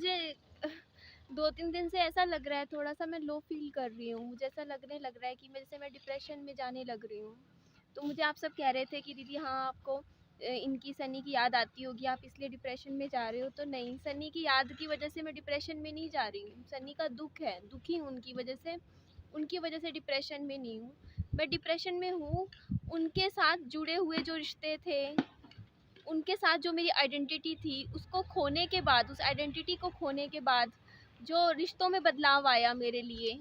मुझे 2-3 दिन से ऐसा लग रहा है, थोड़ा-सा मैं लो फ़ील कर रही हूँ। मुझे ऐसा लगने लग रहा है कि मैं जैसे मैं डिप्रेशन में जाने लग रही हूँ। तो मुझे आप सब कह रहे थे कि दीदी हाँ, आपको इनकी सनी की याद आती होगी, आप इसलिए डिप्रेशन में जा रहे हो। तो नहीं, सनी की याद की वजह से मैं डिप्रेशन में नहीं जा रही हूँ। सनी का दुःख है, दुखी हूँ उनकी वजह से डिप्रेशन में नहीं हूँ। मैं डिप्रेशन में हूँ उनके साथ जुड़े हुए जो रिश्ते थे, उनके साथ जो मेरी आइडेंटिटी थी, उसको खोने के बाद, उस आइडेंटिटी को खोने के बाद जो रिश्तों में बदलाव आया मेरे लिए,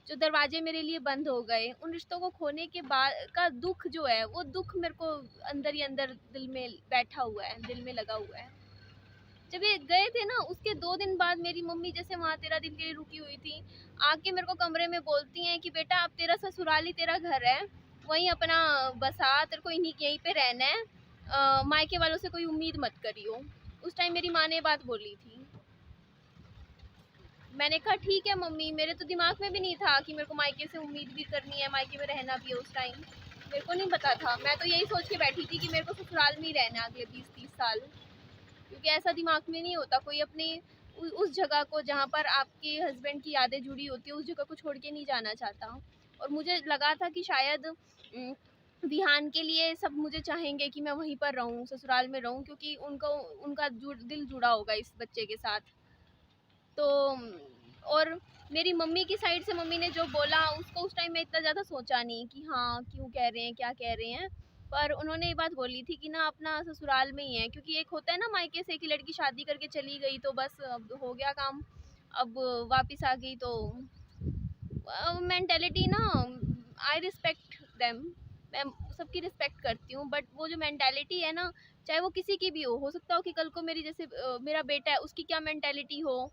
जो दरवाजे मेरे लिए बंद हो गए, उन रिश्तों को खोने के बाद का दुख जो है, वो दुख मेरे को अंदर ही अंदर दिल में बैठा हुआ है, दिल में लगा हुआ है। जब ये गए थे ना, उसके 2 दिन बाद मेरी मम्मी जैसे वहाँ 13 दिन के लिए रुकी हुई थी, आके मेरे को कमरे में बोलती हैं कि बेटा अब तेरा ससुराल ही तेरा घर है, वहीं अपना बसा, तेरे को यहीं पे रहना है, मायके वालों से कोई उम्मीद मत करियो। उस टाइम मेरी माँ ने बात बोली थी। मैंने कहा ठीक है मम्मी, मेरे तो दिमाग में भी नहीं था कि मेरे को मायके से उम्मीद भी करनी है, मायके में रहना भी है। उस टाइम मेरे को नहीं पता था, मैं तो यही सोच के बैठी थी कि मेरे को ससुराल में ही रहना है अगले 20-30 साल, क्योंकि ऐसा दिमाग में नहीं होता कोई अपने उस जगह को जहाँ पर आपके हस्बैंड की यादें जुड़ी होती है, उस जगह को छोड़ के नहीं जाना चाहता। और मुझे लगा था कि शायद विहान के लिए सब मुझे चाहेंगे कि मैं वहीं पर रहूँ, ससुराल में रहूँ, क्योंकि उनका दिल जुड़ा होगा इस बच्चे के साथ। तो और मेरी मम्मी की साइड से मम्मी ने जो बोला उसको उस टाइम में इतना ज़्यादा सोचा नहीं कि हाँ क्यों कह रहे हैं, क्या कह रहे हैं। पर उन्होंने ये बात बोली थी कि ना अपना ससुराल में ही है, क्योंकि एक होता है ना मायके से कि लड़की शादी करके चली गई तो बस अब हो गया काम, अब वापस आ गई। तो मेंटेलिटी ना, आई रिस्पेक्ट देम, मैं सबकी रिस्पेक्ट करती हूँ, बट वो जो मेंटेलिटी है ना, चाहे वो किसी की भी हो सकता हो कि कल को मेरी जैसे मेरा बेटा है, उसकी क्या मेंटेलिटी हो,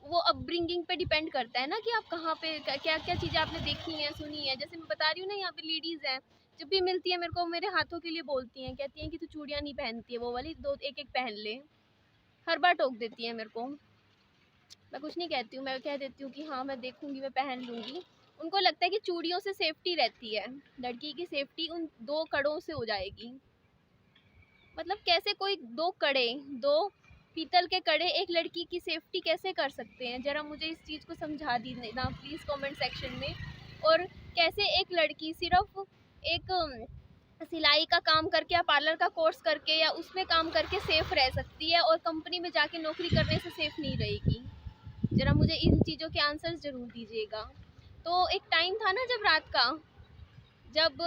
वो अपब्रिंगिंग पे डिपेंड करता है ना कि आप कहाँ पे क्या क्या चीज़ें आपने देखी हैं, सुनी है। जैसे मैं बता रही हूँ ना, यहाँ पे लेडीज़ हैं, जब भी मिलती है मेरे को मेरे हाथों के लिए बोलती हैं, कहती हैं कि तू चूड़ियाँ नहीं पहनती है, वो वाली दो एक एक पहन ले। हर बार टोक देती है मेरे को। मैं कुछ नहीं कहती हूँ, मैं कह देती हूँ कि हाँ मैं देखूँगी, मैं पहन लूँगी। उनको लगता है कि चूड़ियों से सेफ्टी रहती है, लड़की की सेफ्टी उन 2 कड़ों से हो जाएगी। मतलब कैसे कोई 2 कड़े, 2 पीतल के कड़े एक लड़की की सेफ्टी कैसे कर सकते हैं? ज़रा मुझे इस चीज़ को समझा दीजिए ना प्लीज़ कमेंट सेक्शन में। और कैसे एक लड़की सिर्फ़ एक सिलाई का काम करके या पार्लर का कोर्स करके या उसमें काम करके सेफ़ रह सकती है और कंपनी में जाके नौकरी करने से सेफ़ नहीं रहेगी? ज़रा मुझे इन चीज़ों के आंसर्स ज़रूर दीजिएगा। तो एक टाइम था ना जब रात का, जब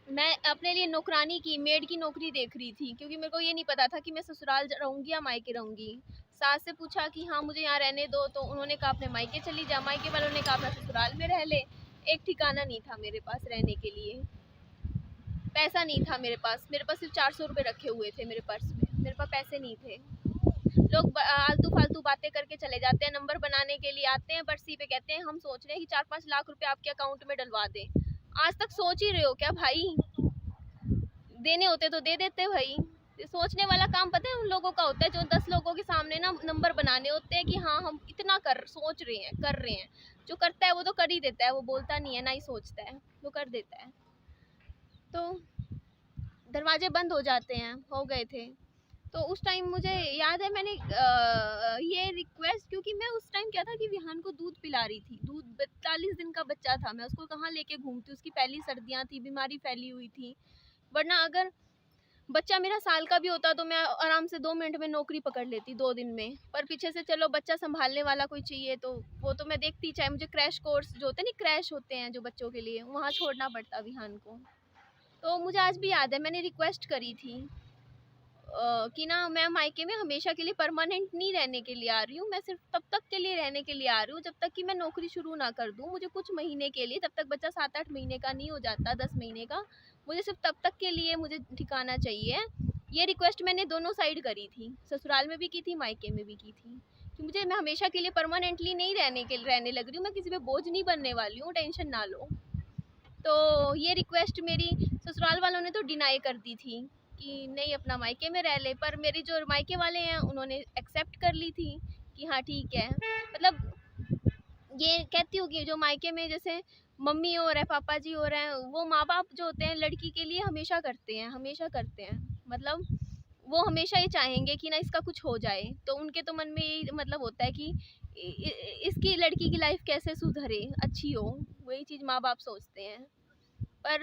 मैं अपने लिए नौकरानी की, मेड की नौकरी देख रही थी, क्योंकि मेरे को ये नहीं पता था कि मैं ससुराल रहूँगी या मायके रहूँगी। सास से पूछा कि हाँ मुझे यहाँ रहने दो, तो उन्होंने कहा अपने मायके चली जा, मायके वालों ने कहा अपना ससुराल में रह ले। एक ठिकाना नहीं था मेरे पास रहने के लिए, पैसा नहीं था मेरे पास सिर्फ 400 रुपये रखे हुए थे मेरे पर्स में, मेरे पास पैसे नहीं थे। लोग आलतू फालतू बातें करके चले जाते हैं, नंबर बनाने के लिए आते हैं, बरसी पे कहते हैं हम सोच रहे हैं कि 4-5 लाख रुपए आपके अकाउंट में डलवा दें। आज तक सोच ही रहे हो क्या भाई? देने होते तो दे देते भाई। सोचने वाला काम पता है उन लोगों का होता है जो 10 लोगों के सामने ना नंबर बनाने होते हैं कि हाँ हम इतना सोच रहे हैं, कर रहे हैं। जो करता है वो तो कर ही देता है, वो बोलता नहीं है, ना ही सोचता है, वो कर देता है। तो दरवाजे बंद हो जाते हैं, हो गए थे। तो उस टाइम मुझे याद है मैंने ये रिक्वेस्ट, क्योंकि मैं उस टाइम क्या था कि विहान को दूध पिला रही थी, दूध 42 दिन का बच्चा था, मैं उसको कहाँ लेके घूमती, उसकी पहली सर्दियाँ थी, बीमारी फैली हुई थी। वरना अगर बच्चा मेरा साल का भी होता तो मैं आराम से 2 मिनट में नौकरी पकड़ लेती 2 दिन में। पर पीछे से चलो बच्चा संभालने वाला कोई चाहिए, तो वो तो मैं देखती, चाहे मुझे क्रैश कोर्स जो होते हैं, नहीं क्रैश होते हैं जो बच्चों के लिए, वहाँ छोड़ना पड़ता विहान को। तो मुझे आज भी याद है मैंने रिक्वेस्ट करी थी कि ना मैं मायके में हमेशा के लिए परमानेंट नहीं रहने के लिए आ रही हूँ, मैं सिर्फ तब तक के लिए रहने के लिए आ रही हूँ जब तक कि मैं नौकरी शुरू ना कर दूँ। मुझे कुछ महीने के लिए, तब तक बच्चा 7-8 महीने का नहीं हो जाता, 10 महीने का, मुझे सिर्फ तब तक के लिए मुझे ठिकाना चाहिए। ये रिक्वेस्ट मैंने दोनों साइड करी थी, ससुराल में भी की थी, मायके में भी की थी, कि मुझे, मैं हमेशा के लिए परमानेंटली नहीं रहने लग रही हूँ, मैं किसी पे बोझ नहीं बनने वाली हूँ, टेंशन ना लो। तो ये रिक्वेस्ट मेरी ससुराल वालों ने तो डिनाई कर दी थी कि नहीं अपना मायके में रह ले, पर मेरी जो मायके वाले हैं उन्होंने एक्सेप्ट कर ली थी कि हाँ ठीक है। मतलब ये कहती हूँ कि जो मायके में जैसे मम्मी हो रहा है, पापा जी हो रहे हैं, वो माँ बाप जो होते हैं लड़की के लिए हमेशा करते हैं, हमेशा करते हैं। मतलब वो हमेशा ये चाहेंगे कि ना इसका कुछ हो जाए, तो उनके तो मन में यही मतलब होता है कि इसकी लड़की की लाइफ कैसे सुधरे, अच्छी हो, वही चीज़ माँ बाप सोचते हैं। पर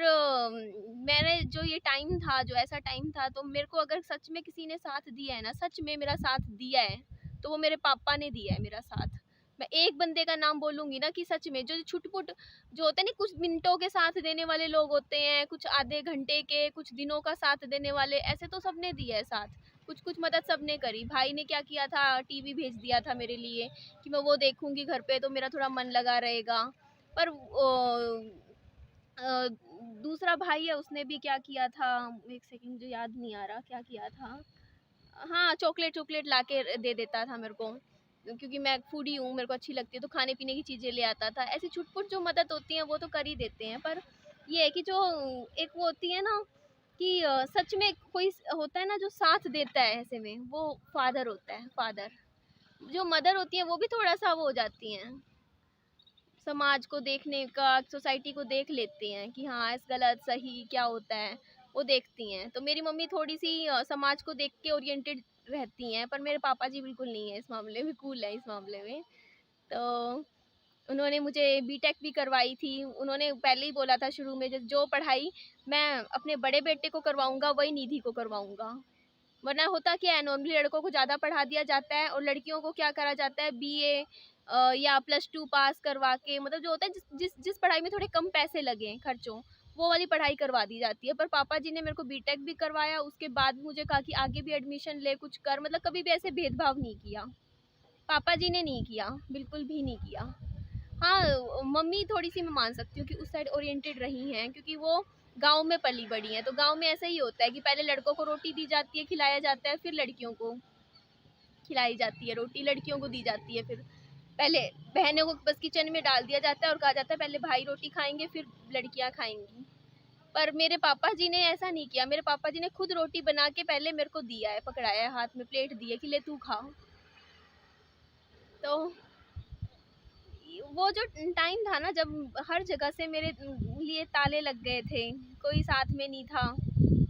मैंने जो ये टाइम था, जो ऐसा टाइम था, तो मेरे को अगर सच में किसी ने साथ दिया है ना, सच में मेरा साथ दिया है, तो वो मेरे पापा ने दिया है मेरा साथ। मैं एक बंदे का नाम बोलूँगी ना कि सच में जो छुट-पुट जो होते हैं ना, कुछ मिनटों के साथ देने वाले लोग होते हैं, कुछ आधे घंटे के, कुछ दिनों का साथ देने वाले, ऐसे तो सबने दिया है साथ। कुछ-कुछ मदद सबने करी। भाई ने क्या किया था, टीवी भेज दिया था मेरे लिए कि मैं वो देखूँगी घर पे तो मेरा थोड़ा मन लगा रहेगा। पर अ, दूसरा भाई है, उसने भी क्या किया था, एक सेकंड मुझे याद नहीं आ रहा क्या किया था। हाँ, चॉकलेट लाके दे देता था मेरे को, क्योंकि मैं फूडी हूँ, मेरे को अच्छी लगती है, तो खाने पीने की चीज़ें ले आता था। ऐसी छुट-पुट जो मदद होती है वो तो कर ही देते हैं, पर ये है कि जो एक वो होती है ना कि सच में कोई होता है ना जो साथ देता है ऐसे में, वो फादर होता है, फादर। जो मदर होती है वो भी थोड़ा-सा वो हो जाती हैं, समाज को देखने का, सोसाइटी को देख लेती हैं कि हाँ, इस गलत सही क्या होता है, वो देखती हैं। तो मेरी मम्मी थोड़ी-सी समाज को देख के ओरिएंटेड रहती हैं, पर मेरे पापा जी बिल्कुल नहीं है इस मामले में, कूल है इस मामले में। तो उन्होंने मुझे बीटेक भी करवाई थी। उन्होंने पहले ही बोला था शुरू में, जो पढ़ाई मैं अपने बड़े बेटे को करवाऊँगा, वही निधि को करवाऊँगा। वरना होता क्या है, नॉर्मली लड़कों को ज़्यादा पढ़ा दिया जाता है और लड़कियों को क्या करा जाता है, बीए या +2 पास करवा के, मतलब जो होता है जिस पढ़ाई में थोड़े कम पैसे लगे खर्चों, वो वाली पढ़ाई करवा दी जाती है। पर पापा जी ने मेरे को बीटेक भी करवाया, उसके बाद मुझे कहा कि आगे भी एडमिशन ले, कुछ कर, मतलब कभी भी ऐसे भेदभाव नहीं किया। पापा जी ने नहीं किया, बिल्कुल भी नहीं किया। हाँ, मम्मी थोड़ी-सी मैं मान सकती हूँ कि उस साइड ओरिएंटेड रही हैं, क्योंकि वो गाँव में पली-बड़ी हैं, तो गाँव में ऐसा ही होता है कि पहले लड़कों को रोटी दी जाती है, खिलाया जाता है, फिर लड़कियों को खिलाई जाती है रोटी, लड़कियों को दी जाती है फिर। पहले बहनों को बस किचन में डाल दिया जाता है और कहा जाता है पहले भाई रोटी खाएँगे, फिर लड़कियाँ खाएँगी। पर मेरे पापा जी ने ऐसा नहीं किया, मेरे पापा जी ने खुद रोटी बना के पहले मेरे को दिया है, पकड़ाया है, हाथ में प्लेट दी है कि ले तू खा। तो वो जो टाइम था ना, जब हर जगह से मेरे लिए ताले लग गए थे, कोई साथ में नहीं था,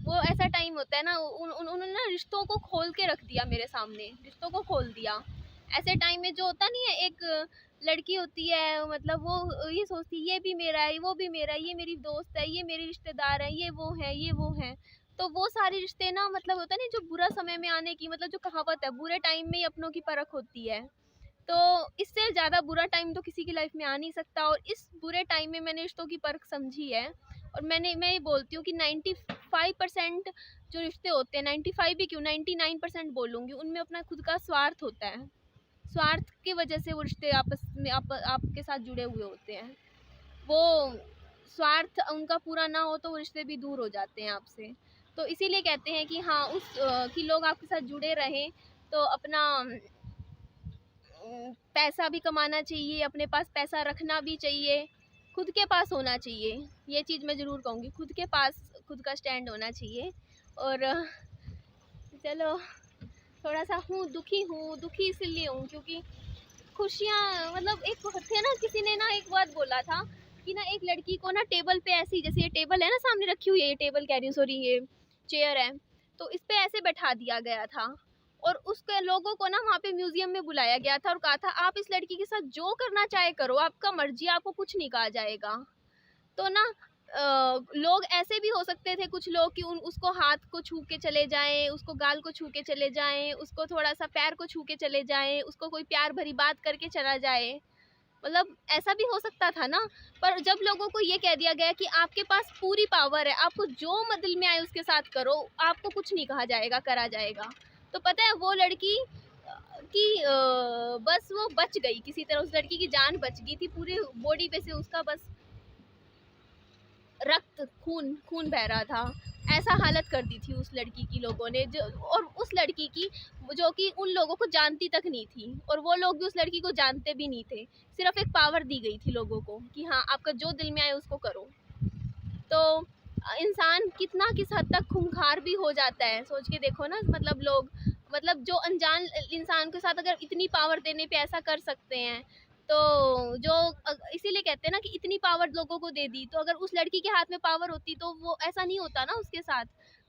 वो ऐसा टाइम होता है ना, उन्होंने ना रिश्तों को खोल के रख दिया मेरे सामने, रिश्तों को खोल दिया। ऐसे टाइम में जो होता नहीं है, एक लड़की होती है, मतलब वो ये सोचती है ये भी मेरा है, वो भी मेरा है, ये मेरी दोस्त है, ये मेरे रिश्तेदार है, ये वो है, ये वो है। तो वो सारे रिश्ते ना, मतलब होता है ना, जो बुरा समय में आने की, मतलब जो कहावत है, बुरे टाइम में ही अपनों की परख होती है। तो इससे ज़्यादा बुरा टाइम तो किसी की लाइफ में आ नहीं सकता, और इस बुरे टाइम में मैंने रिश्तों की परख समझी है। और मैं ये बोलती हूँ कि 95% जो रिश्ते होते हैं, 95 भी क्यों, 99% बोलूँगी, उनमें अपना खुद का स्वार्थ होता है। स्वार्थ की वजह से वो रिश्ते आपस में आपके साथ जुड़े हुए होते हैं। वो स्वार्थ उनका पूरा ना हो तो वो रिश्ते भी दूर हो जाते हैं आपसे। तो इसीलिए कहते हैं कि हाँ, कि लोग आपके साथ जुड़े रहें, तो अपना पैसा भी कमाना चाहिए, अपने पास पैसा रखना भी चाहिए, खुद के पास होना चाहिए। ये चीज़ मैं ज़रूर कहूँगी, खुद के पास खुद का स्टैंड होना चाहिए। और चलो, थोड़ा-सा दुखी इसलिए हूँ क्योंकि खुशियाँ, मतलब एक थे ना, किसी ने ना एक बात बोला था कि ना एक लड़की को ना टेबल पे ऐसे ही, जैसे ये टेबल है ना सामने रखी हुई है, ये टेबल कह रही हूँ, सॉरी, ये चेयर है, तो इस पे ऐसे बैठा दिया गया था और उसके लोगों को ना वहाँ पे म्यूजियम में बुलाया गया था और कहा था आप इस लड़की के साथ जो करना चाहे करो, आपका मर्जी, आपको कुछ नहीं कहा जाएगा। तो ना लोग ऐसे भी हो सकते थे कुछ लोग कि उसको हाथ को छू के चले जाएं, उसको गाल को छू के चले जाएं, उसको थोड़ा सा पैर को छू के चले जाएं, उसको कोई प्यार भरी बात करके चला जाए, मतलब ऐसा भी हो सकता था ना। पर जब लोगों को ये कह दिया गया कि आपके पास पूरी पावर है, आपको जो दिल में आए उसके साथ करो, आपको कुछ नहीं कहा जाएगा, करा जाएगा, तो पता है वो लड़की बस वो बच गई किसी तरह, उस लड़की की जान बच गई थी, पूरे बॉडी पे से उसका बस रक्त खून खून बह रहा था, ऐसा हालत कर दी थी उस लड़की की लोगों ने, जो और उस लड़की की जो कि उन लोगों को जानती तक नहीं थी, और वो लोग भी उस लड़की को जानते भी नहीं थे, सिर्फ एक पावर दी गई थी लोगों को कि हाँ, आपका जो दिल में आए उसको करो। तो इंसान कितना किस हद तक खूंखार भी हो जाता है, सोच के देखो ना, मतलब लोग, मतलब जो अनजान इंसान के साथ अगर इतनी पावर देने पे ऐसा कर सकते हैं, तो जो इसीलिए कहते हैं ना कि इतनी पावर लोगों को दे दी, तो अगर उस लड़की के हाथ में पावर होती तो वो ऐसा नहीं होता ना उसके साथ।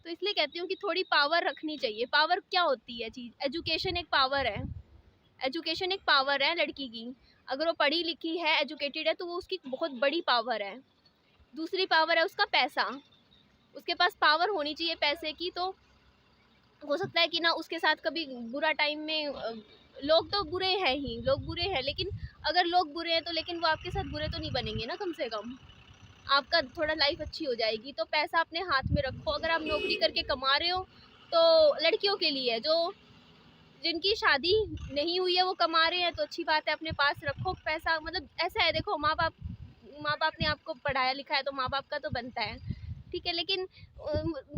तो इसलिए कहती हूँ कि थोड़ी पावर रखनी चाहिए। पावर क्या होती है चीज़? एजुकेशन एक पावर है। एजुकेशन एक पावर है लड़की की। अगर वो पढ़ी लिखी है, एजुकेटेड है, तो वो उसकी बहुत बड़ी पावर है। दूसरी पावर है उसका पैसा। उसके पास पावर होनी चाहिए पैसे की, तो हो सकता है कि ना उसके साथ कभी बुरा टाइम में लोग तो बुरे हैं ही, लोग बुरे हैं, लेकिन अगर लोग बुरे हैं तो लेकिन वो आपके साथ बुरे तो नहीं बनेंगे ना, कम से कम आपका थोड़ा लाइफ अच्छी हो जाएगी। तो पैसा अपने हाथ में रखो। अगर आप नौकरी करके कमा रहे हो तो लड़कियों के लिए है, जो जिनकी शादी नहीं हुई है वो कमा रहे हैं तो अच्छी बात है, अपने पास रखो पैसा। मतलब ऐसा है, देखो माँ बाप ने आपको पढ़ाया लिखाया तो माँ बाप का तो बनता है, ठीक है, लेकिन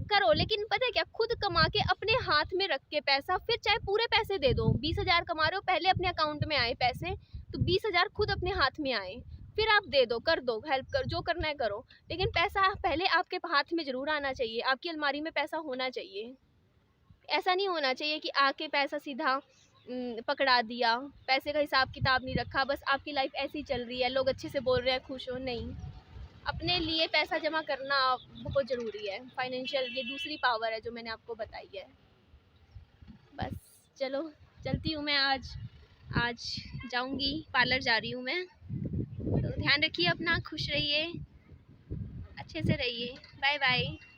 करो, लेकिन पता है क्या, खुद कमा के अपने हाथ में रख के पैसा, फिर चाहे पूरे पैसे दे दो। 20,000 कमा रहे हो, पहले अपने अकाउंट में आए पैसे, तो 20,000 खुद अपने हाथ में आए, फिर आप दे दो, कर दो, हेल्प कर, जो करना है करो, लेकिन पैसा पहले आपके हाथ में ज़रूर आना चाहिए। आपकी अलमारी में पैसा होना चाहिए। ऐसा नहीं होना चाहिए कि आके पैसा सीधा पकड़ा दिया, पैसे का हिसाब किताब नहीं रखा, बस आपकी लाइफ ऐसी चल रही है, लोग अच्छे से बोल रहे हैं, खुश हो। नहीं, अपने लिए पैसा जमा करना बहुत ज़रूरी है। फाइनेंशियल ये दूसरी पावर है जो मैंने आपको बताई है। बस चलो, चलती हूँ मैं। आज आज जाऊँगी, पार्लर जा रही हूँ मैं। तो ध्यान रखिए अपना, खुश रहिए, अच्छे से रहिए। Bye bye.